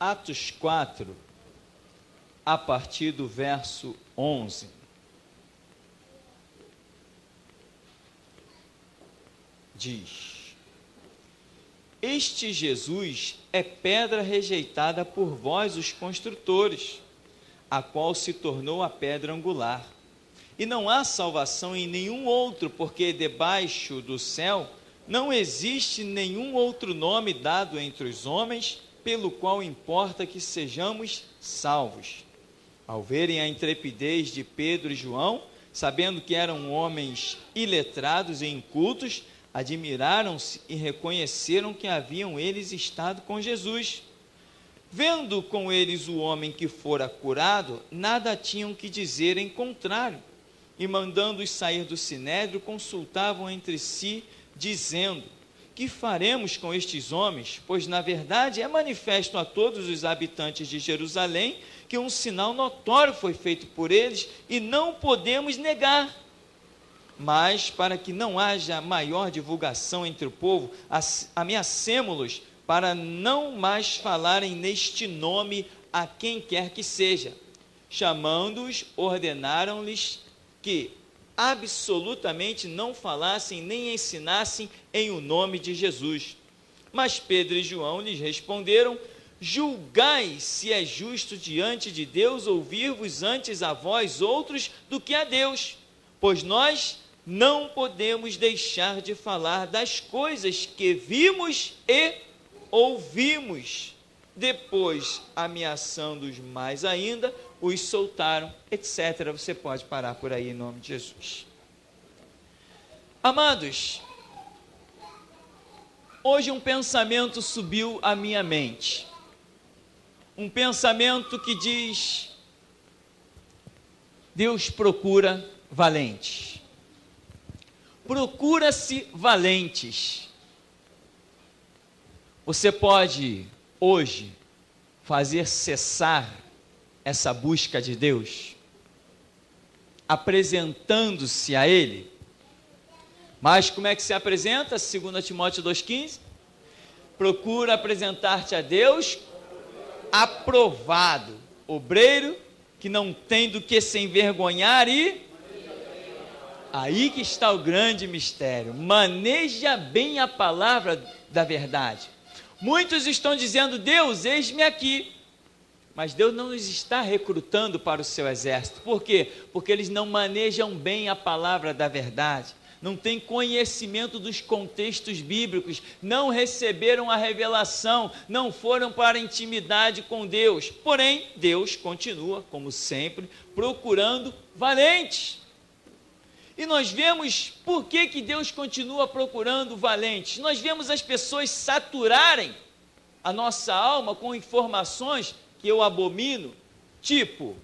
Atos 4, a partir do verso 11. Diz: Este Jesus é pedra rejeitada por vós, os construtores, a qual se tornou a pedra angular. E não há salvação em nenhum outro, porque debaixo do céu não existe nenhum outro nome dado entre os homens, pelo qual importa que sejamos salvos. Ao verem a intrepidez de Pedro e João, sabendo que eram homens iletrados e incultos, admiraram-se e reconheceram que haviam eles estado com Jesus. Vendo com eles o homem que fora curado, nada tinham que dizer em contrário, e mandando-os sair do sinédrio, consultavam entre si, dizendo: que faremos com estes homens? Pois na verdade é manifesto a todos os habitantes de Jerusalém que um sinal notório foi feito por eles e não podemos negar. Mas para que não haja maior divulgação entre o povo, ameacemo-los para não mais falarem neste nome a quem quer que seja. Chamando-os, ordenaram-lhes que absolutamente não falassem nem ensinassem em o nome de Jesus. Mas Pedro e João lhes responderam: julgai se é justo diante de Deus ouvir-vos antes a vós outros do que a Deus, pois nós não podemos deixar de falar das coisas que vimos e ouvimos. Depois, ameaçando-os mais ainda, os soltaram, etc. Você pode parar por aí em nome de Jesus. Amados, hoje um pensamento subiu à minha mente. Um pensamento que diz: Deus procura valentes. Procura-se valentes. Você pode hoje fazer cessar essa busca de Deus, apresentando-se a Ele. Mas como é que se apresenta? 2 Timóteo 2,15: procura apresentar-te a Deus aprovado, obreiro que não tem do que se envergonhar e... Aí que está o grande mistério. Maneja bem a palavra da verdade. Muitos estão dizendo: Deus, eis-me aqui. Mas Deus não os está recrutando para o seu exército. Por quê? Porque eles não manejam bem a palavra da verdade. Não têm conhecimento dos contextos bíblicos. Não receberam a revelação. Não foram para a intimidade com Deus. Porém, Deus continua, como sempre, procurando valentes. E nós vemos por que Deus continua procurando valentes. Nós vemos as pessoas saturarem a nossa alma com informações que eu abomino, tipo: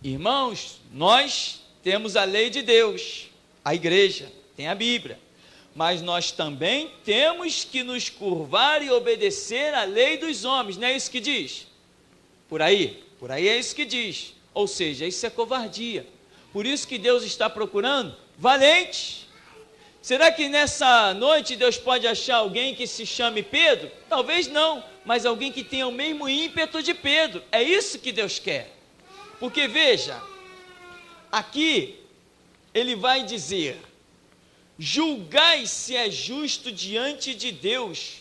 irmãos, nós temos a lei de Deus, a igreja tem a Bíblia, mas nós também temos que nos curvar e obedecer à lei dos homens, não é isso que diz? Por aí é isso que diz, ou seja, isso é covardia. Por isso que Deus está procurando valentes. Será que nessa noite Deus pode achar alguém que se chame Pedro? Talvez não, mas alguém que tenha o mesmo ímpeto de Pedro. É isso que Deus quer. Porque veja, aqui ele vai dizer: julgai se é justo diante de Deus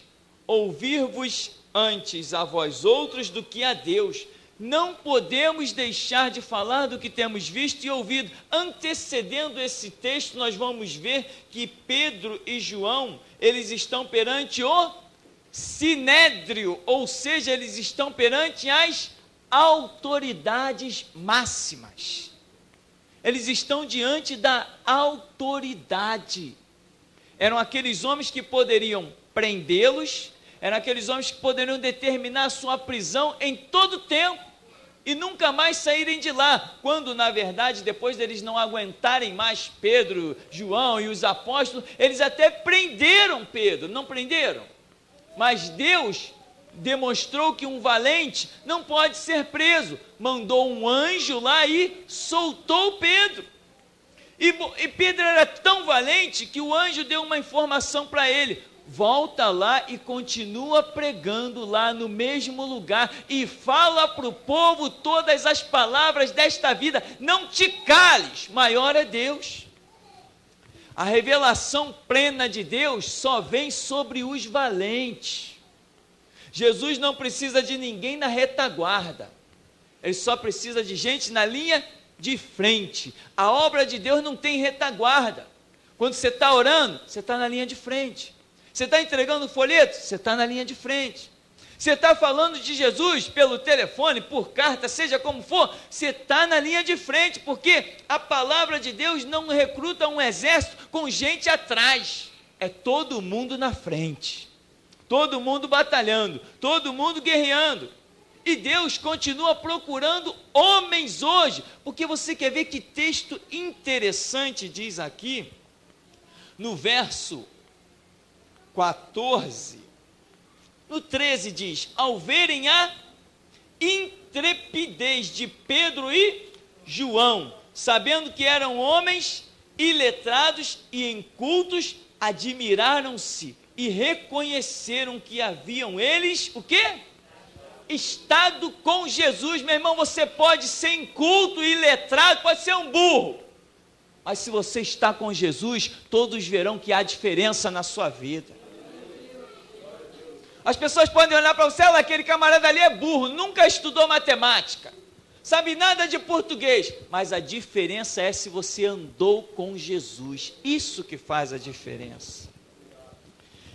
ouvir-vos antes a vós outros do que a Deus. Não podemos deixar de falar do que temos visto e ouvido. Antecedendo esse texto, nós vamos ver que Pedro e João, eles estão perante o sinédrio, ou seja, eles estão perante as autoridades máximas. Eles estão diante da autoridade. Eram aqueles homens que poderiam prendê-los, eram aqueles homens que poderiam determinar a sua prisão em todo tempo e nunca mais saírem de lá, quando na verdade, depois deles não aguentarem mais Pedro, João e os apóstolos, eles até prenderam Pedro, não prenderam? Mas Deus demonstrou que um valente não pode ser preso, mandou um anjo lá e soltou Pedro. E Pedro era tão valente que o anjo deu uma informação para ele: volta lá e continua pregando lá no mesmo lugar e fala para o povo todas as palavras desta vida. Não te cales, maior é Deus. A revelação plena de Deus só vem sobre os valentes. Jesus não precisa de ninguém na retaguarda, ele só precisa de gente na linha de frente. A obra de Deus não tem retaguarda. Quando você está orando, você está na linha de frente. Você está entregando o folheto, você está na linha de frente. Você está falando de Jesus pelo telefone, por carta, seja como for, você está na linha de frente, porque a palavra de Deus não recruta um exército com gente atrás, é todo mundo na frente, todo mundo batalhando, todo mundo guerreando, e Deus continua procurando homens hoje, porque você quer ver que texto interessante diz aqui, no verso 14, no 13 diz, ao verem a intrepidez de Pedro e João, sabendo que eram homens iletrados e incultos, admiraram-se e reconheceram que haviam eles, o quê? Estado com Jesus. Meu irmão, você pode ser inculto e iletrado, pode ser um burro, mas se você está com Jesus, todos verão que há diferença na sua vida. As pessoas podem olhar para você, aquele camarada ali é burro, nunca estudou matemática, sabe nada de português, mas a diferença é se você andou com Jesus, isso que faz a diferença.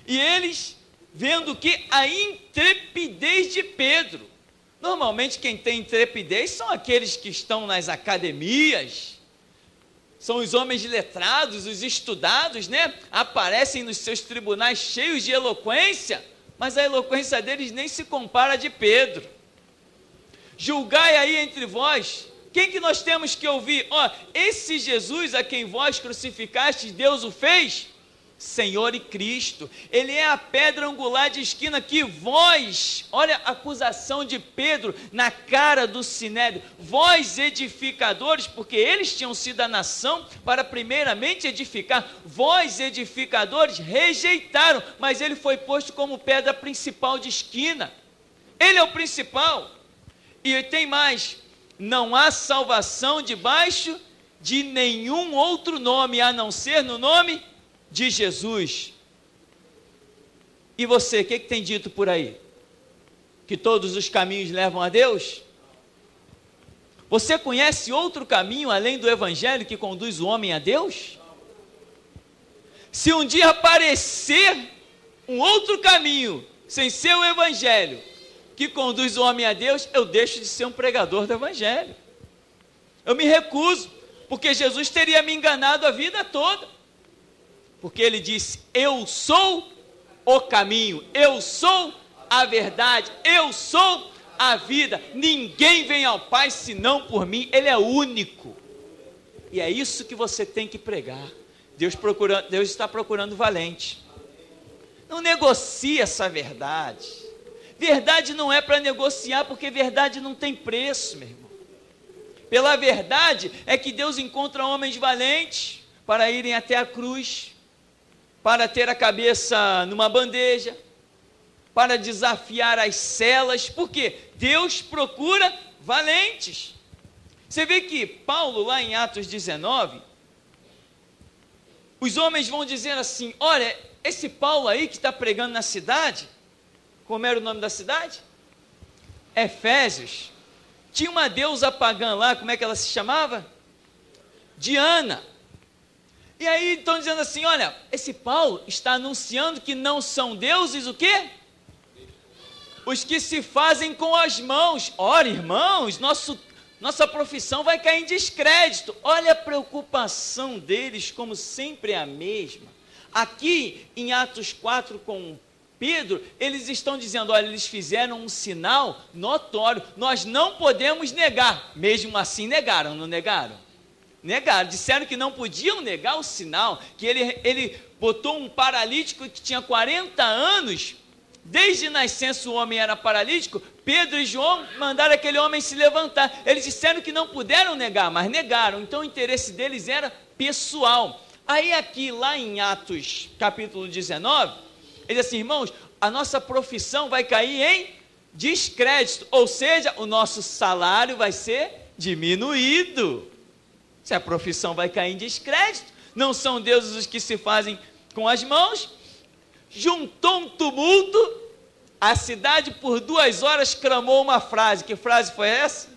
E eles, vendo que a intrepidez de Pedro, normalmente quem tem intrepidez são aqueles que estão nas academias, são os homens letrados, os estudados, né? Aparecem nos seus tribunais cheios de eloquência, mas a eloquência deles nem se compara a de Pedro. Julgai aí entre vós, quem que nós temos que ouvir? Esse Jesus a quem vós crucificastes, Deus o fez Senhor e Cristo. Ele é a pedra angular de esquina que vós, olha a acusação de Pedro na cara do Sinédrio, vós edificadores, porque eles tinham sido a nação para primeiramente edificar, vós edificadores rejeitaram, mas ele foi posto como pedra principal de esquina, ele é o principal. E tem mais, não há salvação debaixo de nenhum outro nome, a não ser no nome de Jesus. E você, o que tem dito por aí? Que todos os caminhos levam a Deus? Você conhece outro caminho além do evangelho que conduz o homem a Deus? Se um dia aparecer um outro caminho sem ser o evangelho que conduz o homem a Deus, eu deixo de ser um pregador do evangelho. Eu me recuso, porque Jesus teria me enganado a vida toda. Porque ele disse, eu sou o caminho, eu sou a verdade, eu sou a vida, ninguém vem ao Pai senão por mim, ele é único, e é isso que você tem que pregar. Deus está procurando valente, não negocie essa verdade, verdade não é para negociar, porque verdade não tem preço, meu irmão. Pela verdade é que Deus encontra homens valentes, para irem até a cruz, para ter a cabeça numa bandeja, para desafiar as celas, porque Deus procura valentes. Você vê que Paulo, lá em Atos 19, os homens vão dizer assim, olha, esse Paulo aí que está pregando na cidade, como era o nome da cidade? Efésios, tinha uma deusa pagã lá, como é que ela se chamava? Diana. E aí estão dizendo assim, olha, esse Paulo está anunciando que não são deuses o quê? Os que se fazem com as mãos. Ora, irmãos, nossa profissão vai cair em descrédito. Olha a preocupação deles, como sempre é a mesma. Aqui em Atos 4 com Pedro, eles estão dizendo, olha, eles fizeram um sinal notório, nós não podemos negar. Mesmo assim negaram, não negaram? Negaram, disseram que não podiam negar o sinal, que ele botou um paralítico que tinha 40 anos, desde nascença o homem era paralítico, Pedro e João mandaram aquele homem se levantar, eles disseram que não puderam negar, mas negaram, então o interesse deles era pessoal. Aí aqui, lá em Atos capítulo 19, ele diz assim, irmãos, a nossa profissão vai cair em descrédito, ou seja, o nosso salário vai ser diminuído. Se a profissão vai cair em descrédito, não são deuses os que se fazem com as mãos. Juntou um tumulto, a cidade por 2 horas clamou uma frase. Que frase foi essa?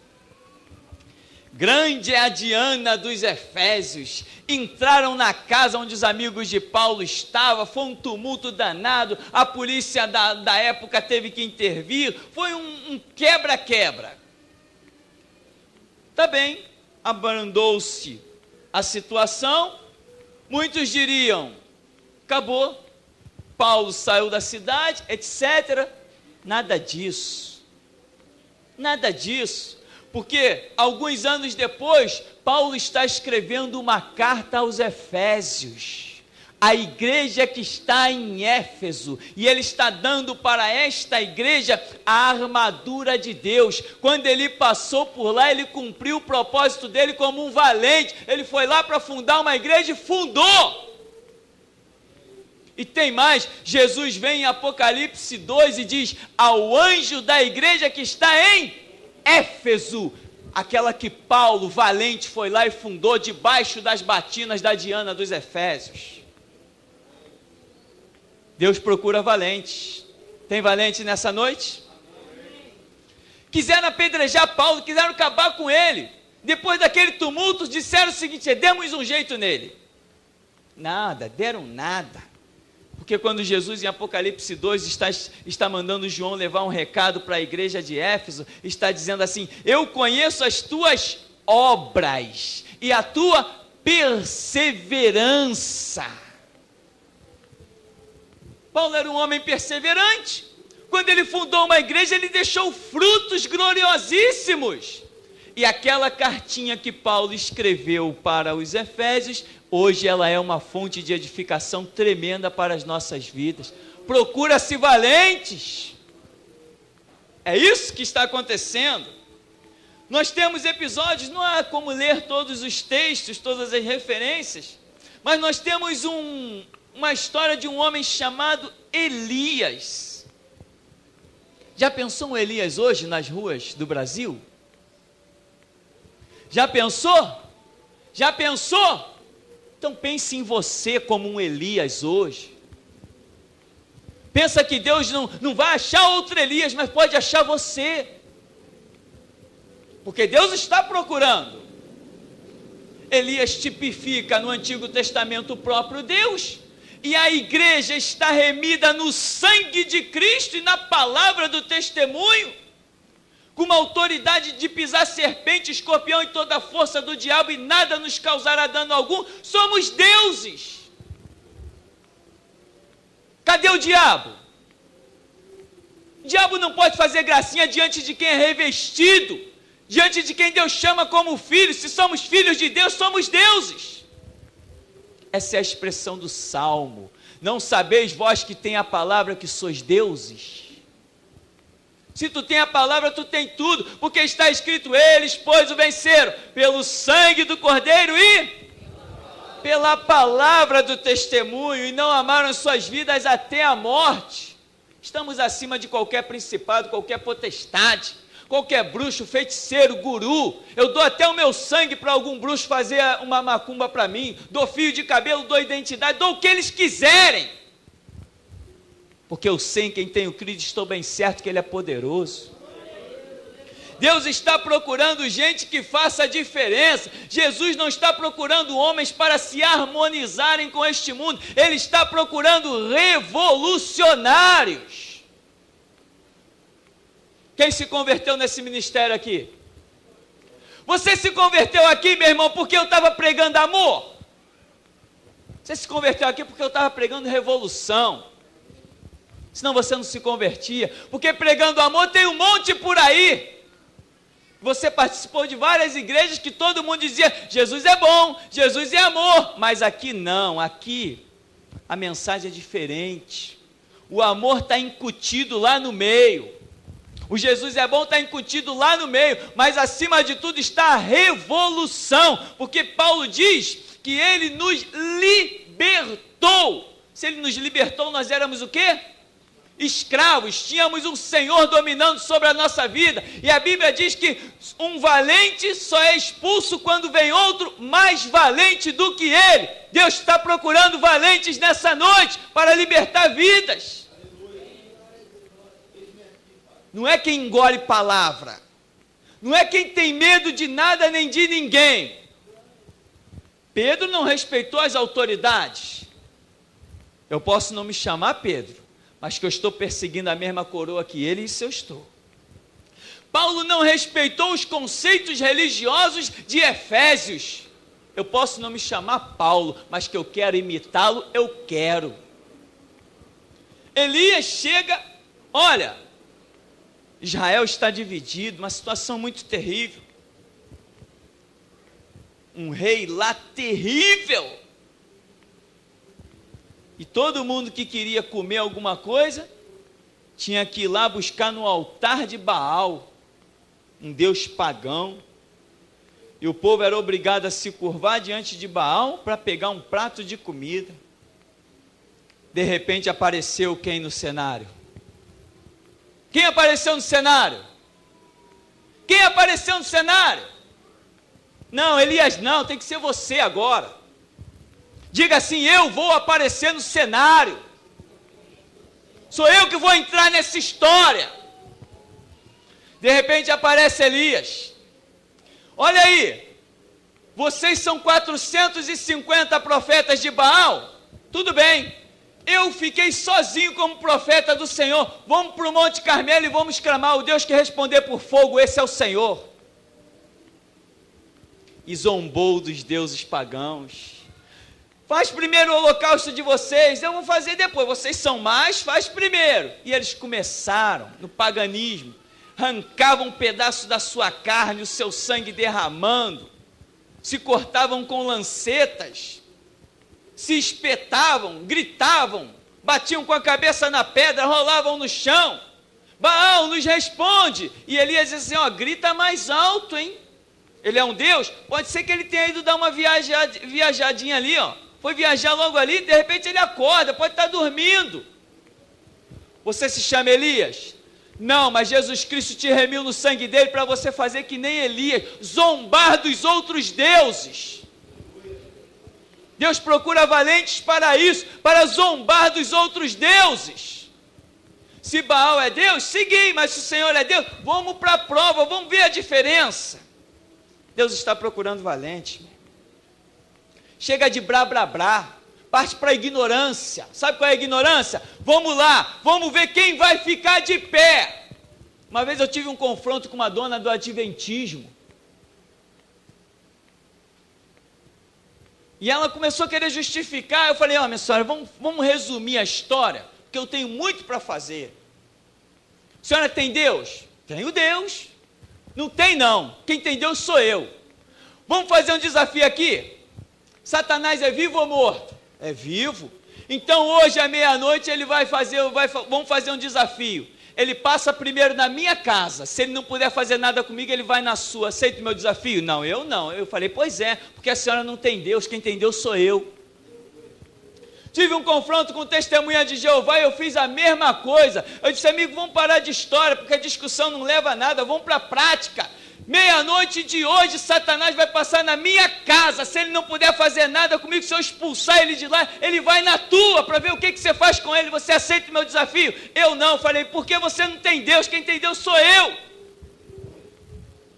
Grande é a Diana dos Efésios. Entraram na casa onde os amigos de Paulo estavam, foi um tumulto danado, a polícia da época teve que intervir, foi um quebra-quebra. Tá bem, abrandou-se a situação, muitos diriam, acabou, Paulo saiu da cidade, etc. Nada disso, porque alguns anos depois, Paulo está escrevendo uma carta aos Efésios, a igreja que está em Éfeso, e ele está dando para esta igreja a armadura de Deus. Quando ele passou por lá, ele cumpriu o propósito dele como um valente, ele foi lá para fundar uma igreja e fundou. E tem mais, Jesus vem em Apocalipse 2 e diz, ao anjo da igreja que está em Éfeso, aquela que Paulo, valente, foi lá e fundou debaixo das batinas da Diana dos Efésios. Deus procura valentes. Tem valente nessa noite? Quiseram apedrejar Paulo, quiseram acabar com ele. Depois daquele tumulto, disseram o seguinte, demos um jeito nele. Nada, deram nada. Porque quando Jesus em Apocalipse 2 está mandando João levar um recado para a igreja de Éfeso, está dizendo assim, eu conheço as tuas obras e a tua perseverança. Paulo era um homem perseverante. Quando ele fundou uma igreja, ele deixou frutos gloriosíssimos. E aquela cartinha que Paulo escreveu para os Efésios, hoje ela é uma fonte de edificação tremenda para as nossas vidas. Procura-se valentes. É isso que está acontecendo. Nós temos episódios, não há como ler todos os textos, todas as referências, mas nós temos uma história de um homem chamado Elias. Já pensou um Elias hoje nas ruas do Brasil? Já pensou? Já pensou? Então pense em você como um Elias hoje. Pensa que Deus não vai achar outro Elias, mas pode achar você. Porque Deus está procurando. Elias tipifica no Antigo Testamento o próprio Deus. E a igreja está remida no sangue de Cristo e na palavra do testemunho. Com uma autoridade de pisar serpente, escorpião e toda a força do diabo, e nada nos causará dano algum. Somos deuses. Cadê o diabo? O diabo não pode fazer gracinha diante de quem é revestido, diante de quem Deus chama como filho. Se somos filhos de Deus, somos deuses. Essa é a expressão do Salmo. Não sabeis vós que tem a palavra que sois deuses? Se tu tem a palavra, tu tem tudo, porque está escrito, eles, pois, o venceram, pelo sangue do Cordeiro e pela palavra do testemunho, e não amaram suas vidas até a morte. Estamos acima de qualquer principado, qualquer potestade, qualquer bruxo, feiticeiro, guru. Eu dou até o meu sangue para algum bruxo fazer uma macumba para mim, dou fio de cabelo, dou identidade, dou o que eles quiserem. Porque eu sei em quem tenho crido, estou bem certo que Ele é poderoso. Deus está procurando gente que faça a diferença. Jesus não está procurando homens para se harmonizarem com este mundo. Ele está procurando revolucionários. Quem se converteu nesse ministério aqui? Você se converteu aqui, meu irmão, porque eu estava pregando amor? Você se converteu aqui porque eu estava pregando revolução? Senão você não se convertia, porque pregando amor tem um monte por aí. Você participou de várias igrejas que todo mundo dizia, Jesus é bom, Jesus é amor, mas aqui não, aqui a mensagem é diferente. O amor está incutido lá no meio, o Jesus é bom está incutido lá no meio, mas acima de tudo está a revolução, porque Paulo diz que Ele nos libertou. Se ele nos libertou, nós éramos o quê? Escravos, tínhamos um Senhor dominando sobre a nossa vida, e a Bíblia diz que um valente só é expulso quando vem outro mais valente do que ele. Deus está procurando valentes nessa noite para libertar vidas. Não é quem engole palavra, não é quem tem medo de nada nem de ninguém. Pedro não respeitou as autoridades. Eu posso não me chamar Pedro, mas que eu estou perseguindo a mesma coroa que ele, isso eu estou. Paulo não respeitou os conceitos religiosos de Efésios. Eu posso não me chamar Paulo, mas que eu quero imitá-lo, eu quero. Elias chega, olha, Israel está dividido, uma situação muito terrível. Um rei lá terrível. E todo mundo que queria comer alguma coisa, tinha que ir lá buscar no altar de Baal, um deus pagão. E o povo era obrigado a se curvar diante de Baal para pegar um prato de comida. De repente apareceu quem no cenário? Quem apareceu no cenário? Quem apareceu no cenário? Não, Elias não, tem que ser você agora. Diga assim, eu vou aparecer no cenário. Sou eu que vou entrar nessa história. De repente aparece Elias. Olha aí, vocês são 450 profetas de Baal. Tudo bem, eu fiquei sozinho como profeta do Senhor. Vamos para o Monte Carmelo e vamos clamar o Deus que responder por fogo, esse é o Senhor. E zombou dos deuses pagãos. Faz primeiro o holocausto de vocês, eu vou fazer depois, vocês são mais, faz primeiro. E eles começaram no paganismo, arrancavam um pedaço da sua carne, o seu sangue derramando, se cortavam com lancetas, se espetavam, gritavam, batiam com a cabeça na pedra, rolavam no chão. Baal nos responde, e Elias diz assim, ó, grita mais alto, hein? Ele é um Deus, pode ser que ele tenha ido dar uma viajadinha ali, ó. Foi viajar logo ali, de repente ele acorda, pode estar dormindo. Você se chama Elias? Não, mas Jesus Cristo te remiu no sangue dele para você fazer que nem Elias, zombar dos outros deuses. Deus procura valentes para isso, para zombar dos outros deuses. Se Baal é Deus, segui, mas se o Senhor é Deus, vamos para a prova, vamos ver a diferença. Deus está procurando valentes. Chega de blá, blá, blá, parte para a ignorância. Sabe qual é a ignorância? Vamos lá, vamos ver quem vai ficar de pé. Uma vez eu tive um confronto com uma dona do adventismo. E ela começou a querer justificar. Eu falei, ó, minha senhora, vamos resumir a história, porque eu tenho muito para fazer. A senhora tem Deus? Tenho Deus. Não tem não, quem tem Deus sou eu. Vamos fazer um desafio aqui? Satanás é vivo ou morto? É vivo. Então hoje à meia-noite vamos fazer um desafio. Ele passa primeiro na minha casa, se ele não puder fazer nada comigo, ele vai na sua. Aceita o meu desafio? Não, eu não. Eu falei, pois é, porque a senhora não tem Deus, quem tem Deus sou eu. Tive um confronto com testemunha de Jeová e eu fiz a mesma coisa. Eu disse, amigo, vamos parar de história, porque a discussão não leva a nada, vamos para a prática. Meia-noite de hoje, Satanás vai passar na minha casa. Se ele não puder fazer nada comigo, se eu expulsar ele de lá, ele vai na tua, para ver o que você faz com ele. Você aceita o meu desafio? Eu não. Falei, porque você não tem Deus, quem tem Deus sou eu.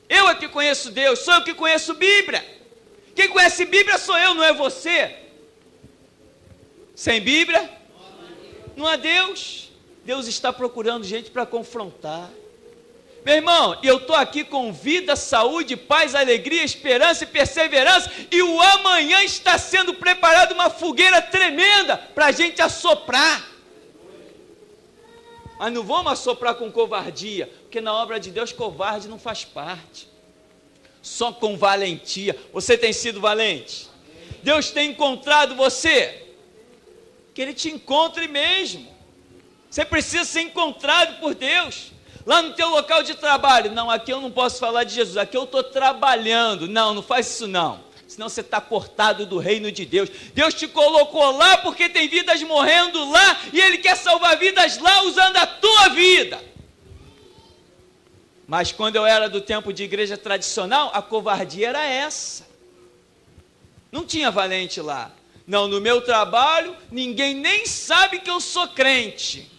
Eu é que conheço Deus, sou eu que conheço Bíblia. Quem conhece Bíblia sou eu, não é você. Sem Bíblia, não há Deus. Deus está procurando gente para confrontar. Meu irmão, eu estou aqui com vida, saúde, paz, alegria, esperança e perseverança, e o amanhã está sendo preparado uma fogueira tremenda para a gente assoprar. Mas não vamos assoprar com covardia, porque na obra de Deus covarde não faz parte. Só com valentia. Você tem sido valente? Deus tem encontrado você? Que Ele te encontre mesmo. Você precisa ser encontrado por Deus. Lá no teu local de trabalho, não, aqui eu não posso falar de Jesus, aqui eu estou trabalhando. Não, não faz isso não. senão você está cortado do reino de Deus. Deus te colocou lá porque tem vidas morrendo lá, e Ele quer salvar vidas lá usando a tua vida. Mas quando eu era do tempo de igreja tradicional, a covardia era essa. Não tinha valente lá. Não, no meu trabalho, ninguém nem sabe que eu sou crente.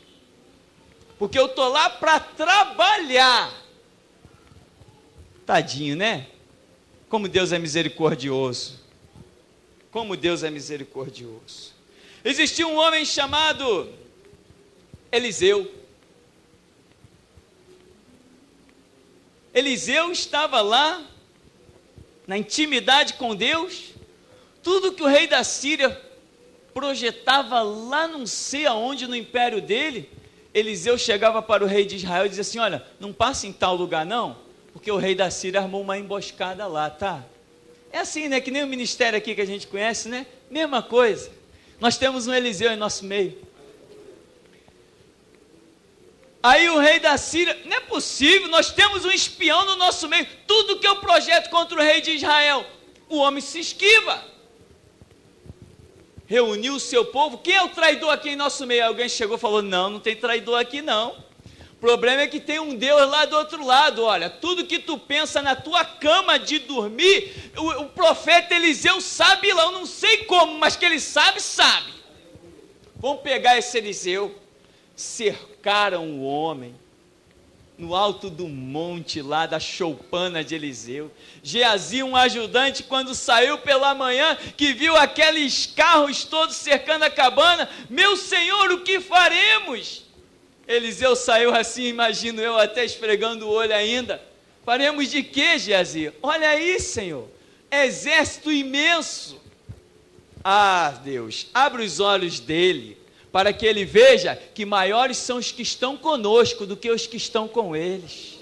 Porque eu estou lá para trabalhar. Tadinho, né? Como Deus é misericordioso. Como Deus é misericordioso. Existia um homem chamado Eliseu. Eliseu estava lá, na intimidade com Deus. Tudo que o rei da Síria projetava lá não sei aonde no império dele, Eliseu chegava para o rei de Israel e dizia assim: olha, não passa em tal lugar não, porque o rei da Síria armou uma emboscada lá, tá? É assim, né? Que nem o ministério aqui que a gente conhece, né? Mesma coisa. Nós temos um Eliseu em nosso meio. Aí o rei da Síria, não é possível, nós temos um espião no nosso meio. Tudo que eu projeto contra o rei de Israel, o homem se esquiva. Reuniu o seu povo. Quem é o traidor aqui em nosso meio? Alguém chegou e falou: não, não tem traidor aqui não. O problema é que tem um Deus lá do outro lado. Olha, tudo que tu pensa na tua cama de dormir, o profeta Eliseu sabe lá, eu não sei como, mas que ele sabe. Vamos pegar esse Eliseu. Cercaram o homem no alto do monte lá da choupana de Eliseu. Geazi, um ajudante, quando saiu pela manhã, que viu aqueles carros todos cercando a cabana: meu senhor, o que faremos? Eliseu saiu assim, imagino eu, até esfregando o olho ainda. Faremos de quê, Geazi? Olha aí, senhor, exército imenso. Ah, Deus, abre os olhos dele, para que ele veja que maiores são os que estão conosco do que os que estão com eles.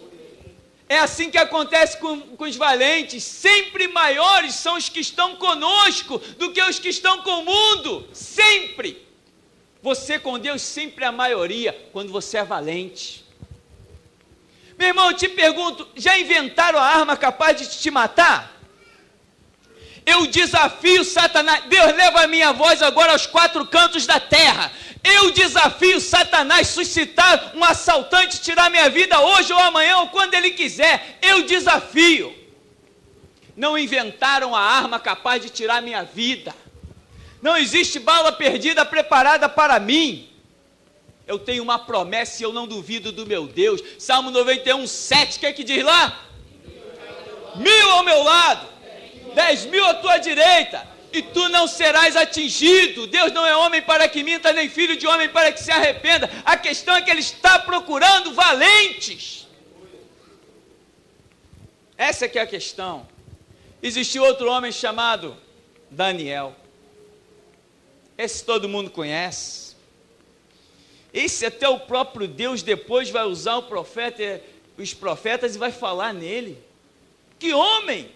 É assim que acontece com os valentes. Sempre maiores são os que estão conosco do que os que estão com o mundo. Sempre. Você com Deus sempre é a maioria, quando você é valente. Meu irmão, eu te pergunto, já inventaram a arma capaz de te matar? Eu desafio Satanás. Deus, leva a minha voz agora aos 4 cantos da terra. Eu desafio Satanás suscitar um assaltante, tirar minha vida hoje ou amanhã ou quando ele quiser. Eu desafio. Não inventaram a arma capaz de tirar minha vida. Não existe bala perdida preparada para mim. Eu tenho uma promessa e eu não duvido do meu Deus. Salmo 91, 7, o que é que diz lá? 1000 ao meu lado, 10.000 à tua direita, e tu não serás atingido. Deus não é homem para que minta, nem filho de homem para que se arrependa. A questão é que Ele está procurando valentes. Essa é que é a questão. Existiu outro homem chamado Daniel. Esse todo mundo conhece. Esse até o próprio Deus depois vai usar os profetas e vai falar nele. Que homem!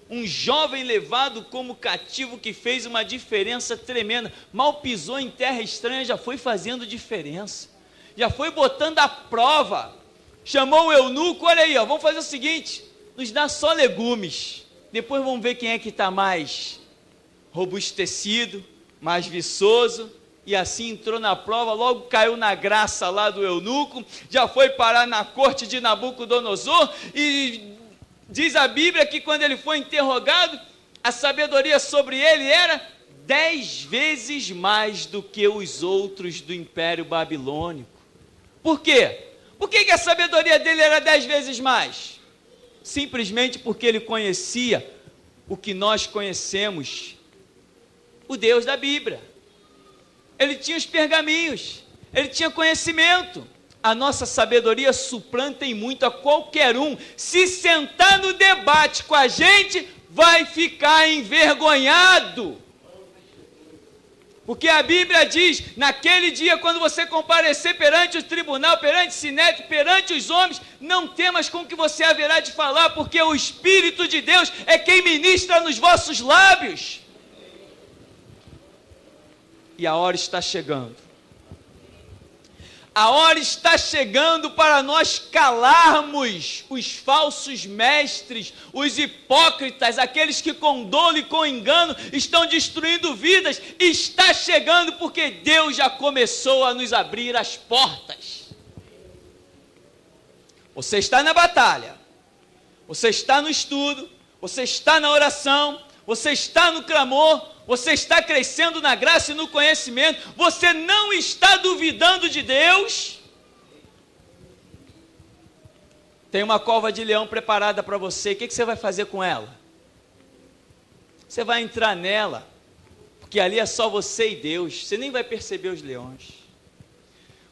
Um jovem levado como cativo que fez uma diferença tremenda. Mal pisou em terra estranha, já foi fazendo diferença. Já foi botando à prova. Chamou o eunuco: olha aí, ó, vamos fazer o seguinte, nos dá só legumes. Depois vamos ver quem é que está mais robustecido, mais viçoso. E assim entrou na prova, logo caiu na graça lá do eunuco. Já foi parar na corte de Nabucodonosor. E diz a Bíblia que quando ele foi interrogado, a sabedoria sobre ele era 10 vezes mais do que os outros do Império Babilônico. Por quê? Por que a sabedoria dele era 10 vezes mais? Simplesmente porque ele conhecia o que nós conhecemos, o Deus da Bíblia. Ele tinha os pergaminhos, ele tinha conhecimento. A nossa sabedoria suplanta em muito a qualquer um. Se sentar no debate com a gente, vai ficar envergonhado. Porque a Bíblia diz: naquele dia, quando você comparecer perante o tribunal, perante o sinédrio, perante os homens, não temas com o que você haverá de falar, porque o Espírito de Deus é quem ministra nos vossos lábios. E a hora está chegando. A hora está chegando para nós calarmos os falsos mestres, os hipócritas, aqueles que com dolo e com engano estão destruindo vidas. Está chegando porque Deus já começou a nos abrir as portas. Você está na batalha, você está no estudo, você está na oração, você está no clamor, você está crescendo na graça e no conhecimento, você não está duvidando de Deus. Tem uma cova de leão preparada para você, o que você vai fazer com ela? Você vai entrar nela, porque ali é só você e Deus, você nem vai perceber os leões.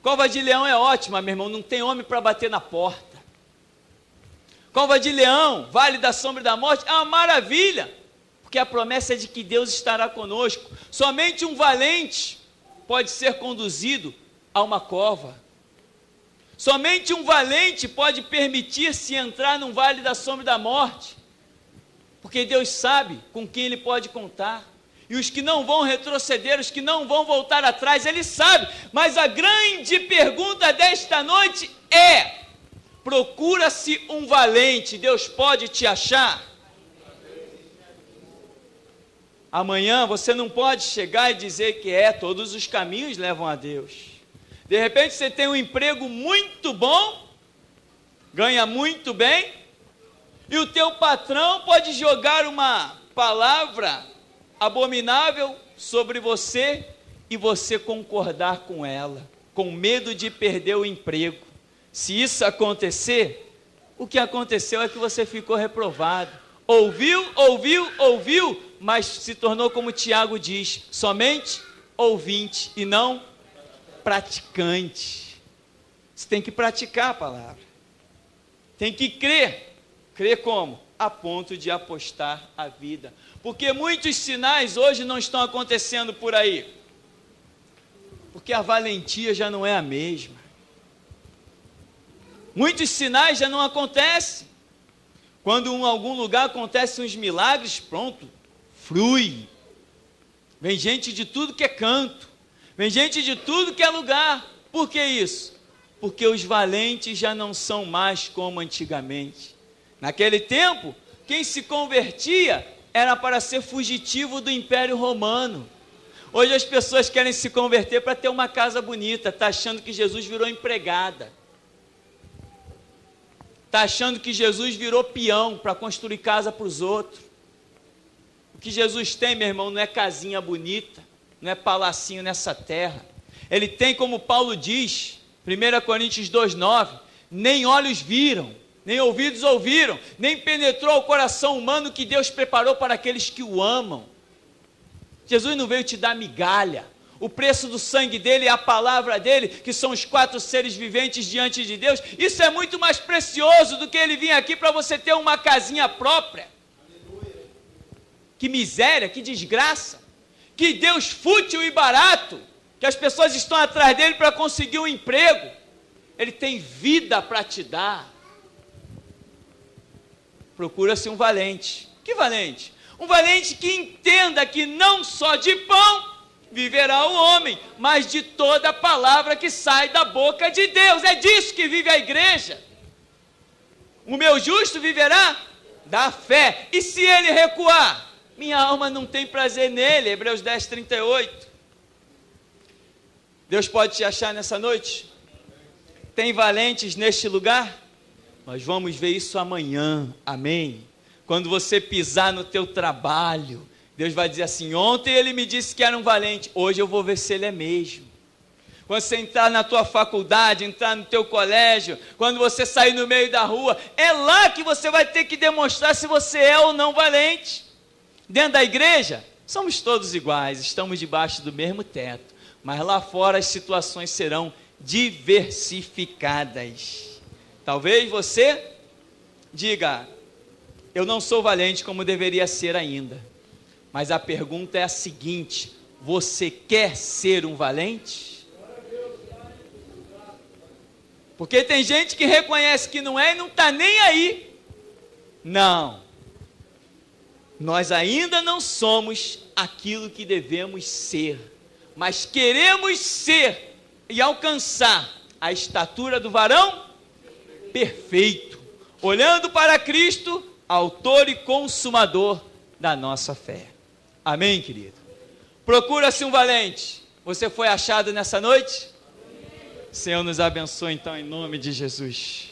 Cova de leão é ótima, meu irmão, não tem homem para bater na porta. Cova de leão, vale da sombra da morte, é uma maravilha, porque a promessa é de que Deus estará conosco. Somente um valente pode ser conduzido a uma cova. Somente um valente pode permitir-se entrar num vale da sombra da morte, porque Deus sabe com quem Ele pode contar. E os que não vão retroceder, os que não vão voltar atrás, Ele sabe. Mas a grande pergunta desta noite é: procura-se um valente, Deus pode te achar? Amanhã você não pode chegar e dizer que todos os caminhos levam a Deus. De repente você tem um emprego muito bom, ganha muito bem, e o teu patrão pode jogar uma palavra abominável sobre você e você concordar com ela, com medo de perder o emprego. Se isso acontecer, o que aconteceu é que você ficou reprovado. Ouviu, mas se tornou, como Tiago diz, somente ouvinte e não praticante. Você tem que praticar a palavra. Tem que crer. Crer como? A ponto de apostar a vida. Porque muitos sinais hoje não estão acontecendo por aí. Porque a valentia já não é a mesma. Muitos sinais já não acontecem. Quando em algum lugar acontecem uns milagres, pronto, flui. Vem gente de tudo que é canto, vem gente de tudo que é lugar. Por que isso? Porque os valentes já não são mais como antigamente. Naquele tempo, quem se convertia era para ser fugitivo do Império Romano. Hoje as pessoas querem se converter para ter uma casa bonita, está achando que Jesus virou empregada. Está achando que Jesus virou peão para construir casa para os outros. O que Jesus tem, meu irmão, não é casinha bonita, não é palacinho nessa terra. Ele tem, como Paulo diz, 1 Coríntios 2,9, nem olhos viram, nem ouvidos ouviram, nem penetrou o coração humano que Deus preparou para aqueles que o amam. Jesus não veio te dar migalha. O preço do sangue dele é a palavra dele, que são os 4 seres viventes diante de Deus. Isso é muito mais precioso do que ele vir aqui para você ter uma casinha própria. Aleluia. Que miséria, que desgraça. Que Deus fútil e barato, que as pessoas estão atrás dele para conseguir um emprego. Ele tem vida para te dar. Procura-se um valente. Que valente? Um valente que entenda que não só de pão viverá o homem, mas de toda a palavra que sai da boca de Deus. É disso que vive a igreja. O meu justo viverá da fé. E se ele recuar? Minha alma não tem prazer nele. Hebreus 10, 38. Deus pode te achar nessa noite? Tem valentes neste lugar? Nós vamos ver isso amanhã. Amém? Quando você pisar no teu trabalho, Deus vai dizer assim: ontem ele me disse que era um valente, hoje eu vou ver se ele é mesmo. Quando você entrar na tua faculdade, entrar no teu colégio, quando você sair no meio da rua, é lá que você vai ter que demonstrar se você é ou não valente. Dentro da igreja, somos todos iguais, estamos debaixo do mesmo teto, mas lá fora as situações serão diversificadas. Talvez você diga: eu não sou valente como deveria ser ainda. Mas a pergunta é a seguinte: você quer ser um valente? Porque tem gente que reconhece que não é e não está nem aí. Não. Nós ainda não somos aquilo que devemos ser, mas queremos ser e alcançar a estatura do varão perfeito, olhando para Cristo, autor e consumador da nossa fé. Amém, querido? Procura-se um valente. Você foi achado nessa noite? Senhor nos abençoe então em nome de Jesus.